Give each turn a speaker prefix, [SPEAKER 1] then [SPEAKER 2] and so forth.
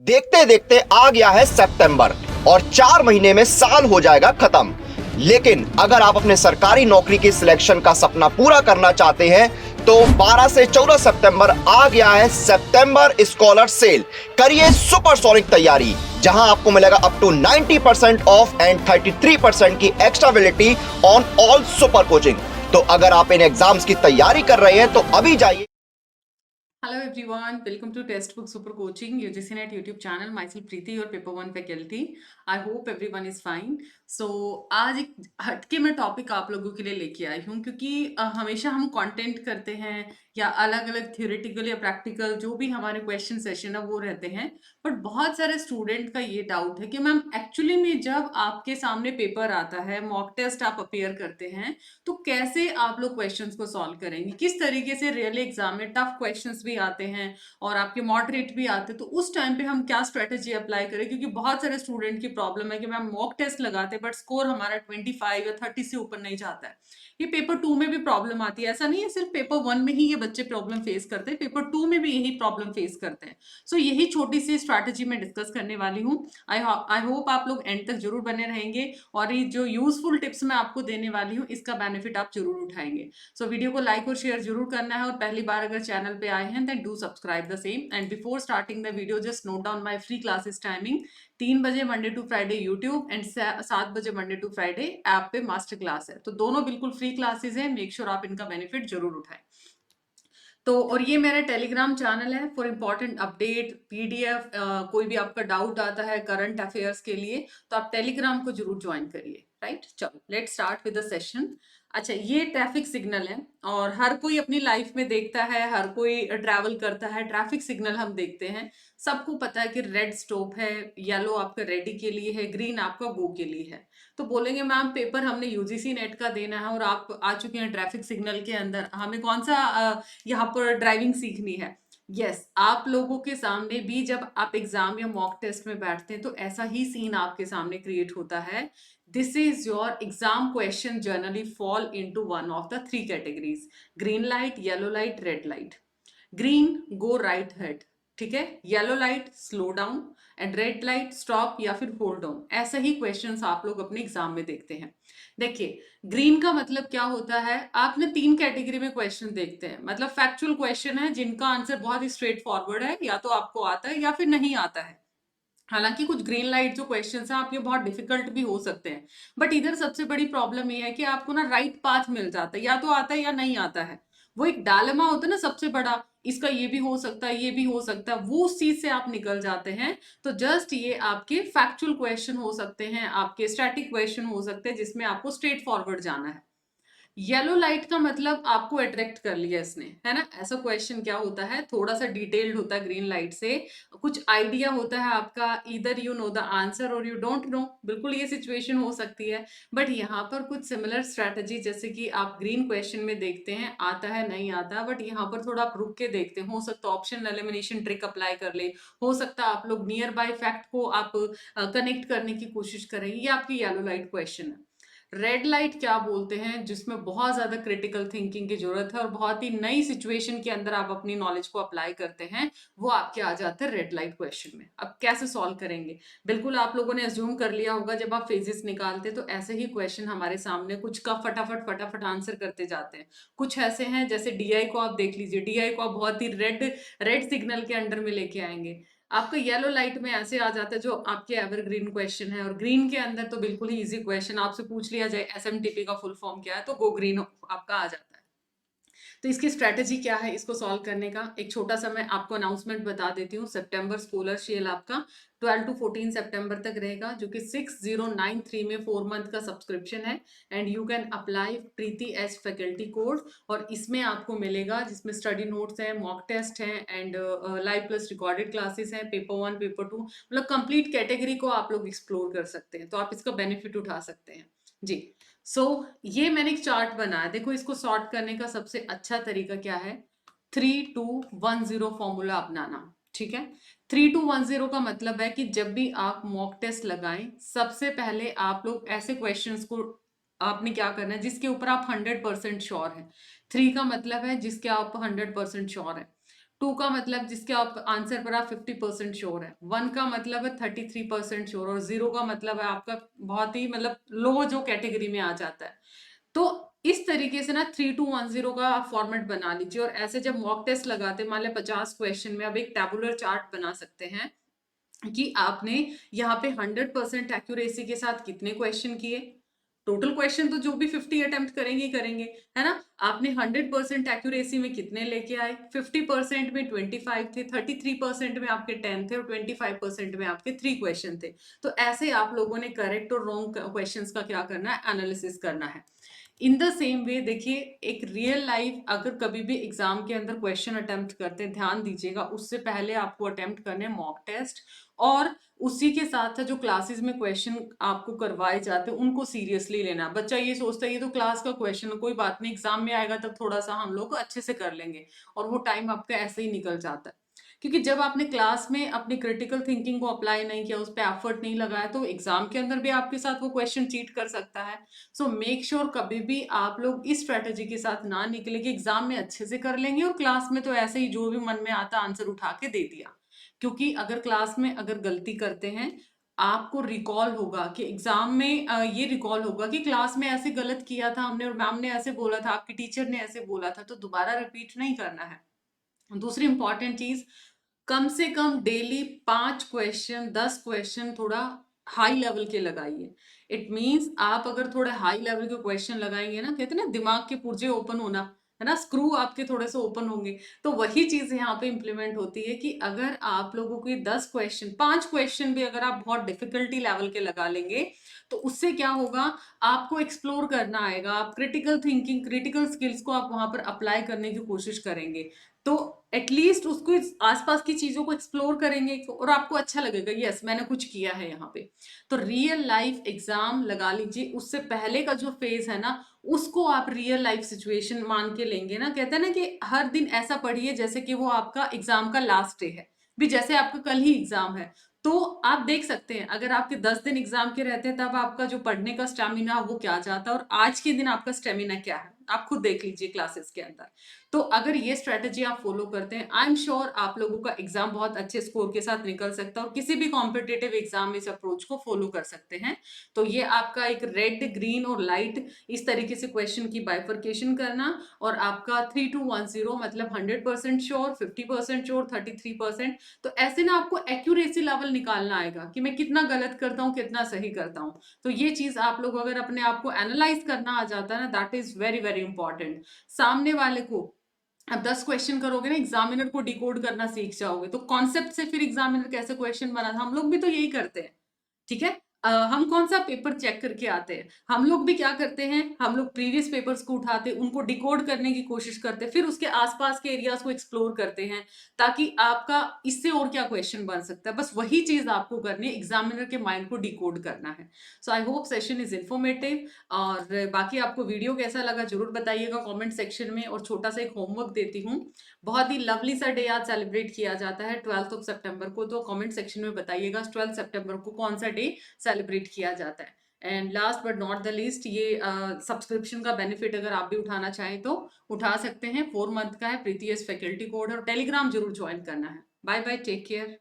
[SPEAKER 1] देखते देखते आ गया है सितंबर और 4 महीने में साल हो जाएगा खत्म। लेकिन अगर आप अपने सरकारी नौकरी की सिलेक्शन का सपना पूरा करना चाहते हैं तो 12 से 14 सितंबर आ गया है सितंबर स्कॉलर सेल। करिए सुपरसोनिक तैयारी, जहां आपको मिलेगा अप टू 90% ऑफ एंड 33% की extra validity on all super coaching. तो अगर आप इन एग्जाम्स की तैयारी कर रहे हैं तो अभी जाइए।
[SPEAKER 2] Hello everyone, welcome to Textbook Super Coaching UGC Net YouTube channel. Myself Preeti, your paper 1 faculty. I hope everyone is fine. So आज एक हटके मैं टॉपिक आप लोगों के लिए लेके आई हूँ क्योंकि हमेशा हम कंटेंट करते हैं या अलग अलग थ्योरेटिकल या प्रैक्टिकल जो भी हमारे क्वेश्चन सेशन है वो रहते हैं। बट बहुत सारे स्टूडेंट का ये डाउट है कि मैम एक्चुअली में जब आपके सामने पेपर आता है, मॉक टेस्ट आप अपेयर करते हैं, तो कैसे आप लोग क्वेश्चंस को सॉल्व करेंगे, किस तरीके से रियल एग्जाम में टफ क्वेश्चंस भी आते हैं और आपके मॉडरेट भी आते हैं, तो उस टाइम पे हम क्या स्ट्रेटेजी अप्लाई करें। क्योंकि बहुत सारे स्टूडेंट की प्रॉब्लम है कि मैम मॉक टेस्ट लगाते हैं बट स्कोर हमारा 25 या 30 से ऊपर नहीं जाता है। ये पेपर 2 में भी प्रॉब्लम आती है, ऐसा नहीं है सिर्फ पेपर 1 में ही ये बच्चे प्रॉब्लम फेस करते हैं, पेपर 2 में भी यही प्रॉब्लम फेस करते हैं। सो यही छोटी सी स्ट्रैटेजी मैं डिस्कस करने वाली हूँ। आई होप आप लोग एंड तक जरूर बने रहेंगे और ये जो यूजफुल टिप्स मैं आपको देने वाली हूँ इसका बेनिफिट आप जरूर उठाएंगे। सो वीडियो को लाइक और शेयर जरूर करना है और पहली बार अगर चैनल पे आए हैं then do subscribe the same. And before starting the video just note down my free classes timing. 3 बजे Monday to Friday YouTube and 7 बजे मंडे टू फ्राइडे ऐप पे मास्टर क्लास है। तो दोनों बिल्कुल फ्री क्लासेस है, मेक श्योर आप इनका बेनिफिट जरूर उठाएं। तो और ये मेरा टेलीग्राम चैनल है फॉर इम्पोर्टेंट अपडेट पीडीएफ। कोई भी आपका डाउट आता है करंट अफेयर्स के लिए तो आप टेलीग्राम को जरूर ज्वाइन करिए। राइट, चलो let start with the session. अच्छा, ये ट्रैफिक सिग्नल है और हर कोई अपनी लाइफ में देखता है, हर कोई ट्रैवल करता है, ट्रैफिक सिग्नल हम देखते हैं। सबको पता है कि रेड स्टॉप है, येलो आपका रेडी के लिए है, ग्रीन आपका गो के लिए है। तो बोलेंगे मैम पेपर हमने यूजीसी नेट का देना है और आप आ चुके हैं ट्रैफिक सिग्नल के अंदर, हमें कौन सा यहाँ पर ड्राइविंग सीखनी है। यस, आप लोगों के सामने भी जब आप एग्जाम या मॉक टेस्ट में बैठते हैं तो ऐसा ही सीन आपके सामने क्रिएट होता है। This is your exam question generally fall into one of the 3 categories: green light, yellow light, red light. Green go write head, ठीक है, yellow light slow down and red light stop या फिर hold on. ऐसा ही questions आप लोग अपने exam में देखते हैं। देखिए, ग्रीन का मतलब क्या होता है, आपने 3 कैटेगरी में क्वेश्चन देखते हैं, मतलब फैक्चुअल क्वेश्चन है जिनका आंसर बहुत ही स्ट्रेट फॉरवर्ड है, या तो आपको आता है या फिर नहीं आता है। हालांकि कुछ ग्रीन लाइट जो क्वेश्चंस हैं आपके बहुत डिफिकल्ट भी हो सकते हैं, बट इधर सबसे बड़ी प्रॉब्लम ये है कि आपको ना राइट पाथ मिल जाता है, या तो आता है या नहीं आता है। वो एक डायलेमा होता है ना सबसे बड़ा, इसका ये भी हो सकता है, ये भी हो सकता है, वो उस चीज से आप निकल जाते हैं। तो जस्ट ये आपके फैक्चुअल क्वेश्चन हो सकते हैं, आपके स्टैटिक क्वेश्चन हो सकते हैं जिसमें आपको स्ट्रेट फॉरवर्ड जाना है। येलो लाइट का मतलब आपको अट्रैक्ट कर लिया इसने, है ना। ऐसा क्वेश्चन क्या होता है, थोड़ा सा डिटेल्ड होता है ग्रीन लाइट से, कुछ आइडिया होता है आपका, इधर यू नो द आंसर और यू डोंट नो, बिल्कुल ये सिचुएशन हो सकती है। बट यहाँ पर कुछ सिमिलर स्ट्रेटजी, जैसे कि आप ग्रीन क्वेश्चन में देखते हैं आता है नहीं आता, बट यहाँ पर थोड़ा आप रुक के देखते हैं, हो सकता है ऑप्शन एलिमिनेशन ट्रिक अप्लाई कर ले, हो सकता है आप लोग नियर बाय फैक्ट को आप कनेक्ट करने की कोशिश करें। ये आपकी येलो लाइट क्वेश्चन है। रेड लाइट क्या बोलते हैं, जिसमें बहुत ज्यादा क्रिटिकल थिंकिंग की जरूरत है और बहुत ही नई सिचुएशन के अंदर आप अपनी नॉलेज को अप्लाई करते हैं, वो आपके आ जाते हैं रेड लाइट क्वेश्चन में। अब कैसे सॉल्व करेंगे, बिल्कुल आप लोगों ने अज्यूम कर लिया होगा जब आप फेजेस निकालते तो ऐसे ही क्वेश्चन हमारे सामने कुछ का फटाफट फटाफट आंसर करते जाते हैं। कुछ ऐसे हैं जैसे डीआई को आप देख लीजिए, डीआई को आप बहुत ही रेड रेड सिग्नल के अंडर में लेके आएंगे। आपका येलो लाइट में ऐसे आ जाता है जो आपके एवरग्रीन क्वेश्चन है, और ग्रीन के अंदर तो बिल्कुल ही इजी क्वेश्चन, आपसे पूछ लिया जाए एसएमटीपी का फुल फॉर्म क्या है तो गो ग्रीन आपका आ जाता है। तो इसकी स्ट्रेटेजी क्या है इसको सॉल्व करने का, एक छोटा सा मैं आपको अनाउंसमेंट बता देती हूँ। सितंबर स्कॉलर शील आपका 12 टू 14 सितंबर तक रहेगा, जो कि 6093 में 4 मंथ का सब्सक्रिप्शन है। And you can apply Preeti as faculty code, और इसमें आपको मिलेगा जिसमें स्टडी नोट्स हैं, मॉक टेस्ट हैं and live plus recorded classes हैं, पेपर 1 पेपर 2, मतलब कंप्लीट कैटेगरी को आप लोग एक्सप्लोर कर सकते हैं, तो आप इसका बेनिफिट उठा सकते हैं जी। सो ये मैंने एक चार्ट बनाया, देखो इसको सॉर्ट करने का सबसे अच्छा तरीका क्या है, 3210 फॉर्मूला अपनाना, ठीक है। 3210 का मतलब है कि जब भी आप मॉक टेस्ट लगाएं, सबसे पहले आप लोग ऐसे क्वेश्चंस को आपने क्या करना है जिसके ऊपर आप 100% श्योर है। 3 का मतलब है जिसके आप 100% श्योर है। 2 का मतलब जिसके आप आंसर पर आप 50% श्योर है, 1 का मतलब है 33% श्योर, और 0 का मतलब है आपका बहुत ही मतलब लो जो कैटेगरी में आ जाता है। तो इस तरीके से ना 3210 का आप फॉर्मेट बना लीजिए, और ऐसे जब मॉक टेस्ट लगाते मान लिया 50 क्वेश्चन में, अब एक टेबुलर चार्ट बना सकते हैं कि आपने यहाँ पे 100% एक्यूरेसी के साथ कितने क्वेश्चन किए। टोटल क्वेश्चन तो जो भी 50 अटेम्प्ट करेंगे ही करेंगे, है ना। आपने 100% एक्यूरेसी में कितने लेके आए, 50% में 25 थे, 33% में आपके 10 थे, और 25% में आपके 3 क्वेश्चन थे। तो ऐसे आप लोगों ने करेक्ट और रॉन्ग क्वेश्चंस का क्या करना है, एनालिसिस करना है। इन द सेम वे देखिए, एक रियल लाइफ अगर कभी भी एग्जाम के अंदर क्वेश्चन अटेम्प्ट करते हैं, ध्यान दीजिएगा उससे पहले आपको अटेम्प्ट करने मॉक टेस्ट, और उसी के साथ साथ जो क्लासेस में क्वेश्चन आपको करवाए जाते हैं उनको सीरियसली लेना। बच्चा ये सोचता है ये तो क्लास का क्वेश्चन है, कोई बात नहीं, एग्जाम में आएगा तब थोड़ा सा हम लोग अच्छे से कर लेंगे, और वो टाइम आपका ऐसे ही निकल जाता है। क्योंकि जब आपने क्लास में अपनी क्रिटिकल थिंकिंग को अप्लाई नहीं किया, उस पर एफर्ट नहीं लगाया, तो एग्जाम के अंदर भी आपके साथ वो क्वेश्चन चीट कर सकता है। सो मेक श्योर कभी भी आप लोग इस स्ट्रेटेजी के साथ ना निकले कि एग्जाम में अच्छे से कर लेंगे और क्लास में तो ऐसे ही जो भी मन में आता आंसर उठा के दे दिया। क्योंकि अगर क्लास में अगर गलती करते हैं, आपको रिकॉल होगा कि एग्जाम में ये रिकॉल होगा कि क्लास में ऐसे गलत किया था हमने, और मैम ने ऐसे बोला था, आपकी टीचर ने ऐसे बोला था, तो दोबारा रिपीट नहीं करना है। दूसरी इंपॉर्टेंट चीज, कम से कम डेली 5 क्वेश्चन 10 क्वेश्चन थोड़ा हाई लेवल के लगाइए। इट मींस आप अगर थोड़े हाई लेवल के क्वेश्चन लगाएंगे ना, कहते हैं ना दिमाग के पुर्जे ओपन होना, है ना, स्क्रू आपके थोड़े से ओपन होंगे। तो वही चीज यहाँ पे इंप्लीमेंट होती है कि अगर आप लोगों के 10 क्वेश्चन 5 क्वेश्चन भी अगर आप बहुत डिफिकल्टी लेवल के लगा लेंगे, तो उससे क्या होगा, आपको एक्सप्लोर करना आएगा, आप क्रिटिकल थिंकिंग क्रिटिकल स्किल्स को आप वहां पर अप्लाई करने की कोशिश करेंगे। तो एटलीस्ट उसको आसपास की चीजों को एक्सप्लोर करेंगे और आपको अच्छा लगेगा, यस मैंने कुछ किया है यहाँ पे। तो रियल लाइफ एग्जाम लगा लीजिए, उससे पहले का जो फेज है ना, उसको आप रियल लाइफ सिचुएशन मान के लेंगे ना। कहते हैं ना कि हर दिन ऐसा पढ़िए जैसे कि वो आपका एग्जाम का लास्ट डे है, भी जैसे आपका कल ही एग्जाम है। तो आप देख सकते हैं अगर आपके 10 दिन एग्जाम के रहते हैं, तब आपका जो पढ़ने का स्टेमिना वो क्या जाता है, और आज के दिन आपका स्टेमिना क्या है, आप खुद देख लीजिए क्लासेस के अंदर। तो अगर ये स्ट्रेटेजी आप फॉलो करते हैं, आई एम श्योर आप लोगों का एग्जाम बहुत अच्छे स्कोर के साथ निकल सकता है, और किसी भी कॉम्पिटेटिव एग्जाम में इस अप्रोच को फॉलो कर सकते हैं। तो ये आपका एक रेड ग्रीन और लाइट इस तरीके से क्वेश्चन की बाइफर्केशन करना, और आपका 3210 मतलब 100% श्योर, 50% श्योर, 33%। तो ऐसे ना आपको एक्यूरेसी लेवल निकालना आएगा कि मैं कितना गलत करता हूँ कितना सही करता हूँ। तो ये चीज आप लोग अगर अपने आप को एनालाइज करना आ जाता है ना, that is very very important. सामने वाले को अब 10 क्वेश्चन करोगे ना, एग्जामिनर को डिकोड करना सीख जाओगे, तो कॉन्सेप्ट से फिर एग्जामिनर कैसे क्वेश्चन बना था, हम लोग भी तो यही करते हैं। ठीक है। हम कौन सा पेपर चेक करके आते हैं, हम लोग भी क्या करते हैं, हम लोग प्रीवियस पेपर्स को उठाते हैं, उनको डिकोड करने की कोशिश करते हैं, फिर उसके आसपास के एरियाज को एक्सप्लोर करते हैं, ताकि आपका इससे और क्या क्वेश्चन बन सकता है, बस वही चीज आपको करनी है, एग्जामिनर के माइंड को डिकोड करना है। So I hope session is informative, और बाकी आपको वीडियो कैसा लगा जरूर बताइएगा कमेंट सेक्शन में। और छोटा सा एक होमवर्क देती हूँ, बहुत ही लवली सा डे आज सेलिब्रेट किया जाता है 12 सितंबर को, तो कमेंट सेक्शन में बताइएगा 12 सितंबर को कौन सा डे सेलिब्रेट किया जाता है। And last but not the least, ये सब्सक्रिप्शन का बेनिफिट अगर आप भी उठाना चाहें तो उठा सकते हैं, 4 मंथ का है, प्रीति एस फैकल्टी कोड, और टेलीग्राम जरूर ज्वाइन करना है। Bye bye, take care.